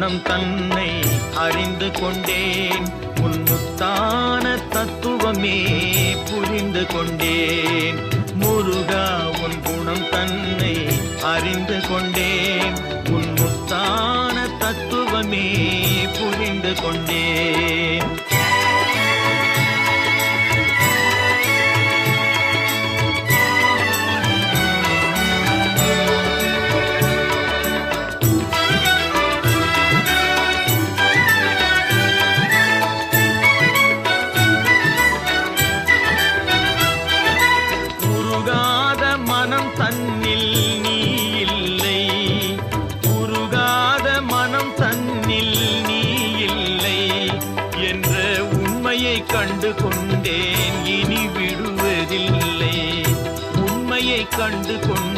குணம் தன்னை அறிந்து கொண்டேன். உன் முத்தான தத்துவமே புரிந்து கொண்டேன். முருகா உன் குணம் தன்னை அறிந்து கொண்டேன். உன் முத்தான தத்துவமே புரிந்து கொண்டேன். தன்னில் நீ இல்லை, உருகாத மனம் தன்னில் நீ இல்லை என்ற உண்மையை கண்டு கொண்டேன். இனி விடுவதில்லை, உண்மையை கண்டு கொண்டேன்.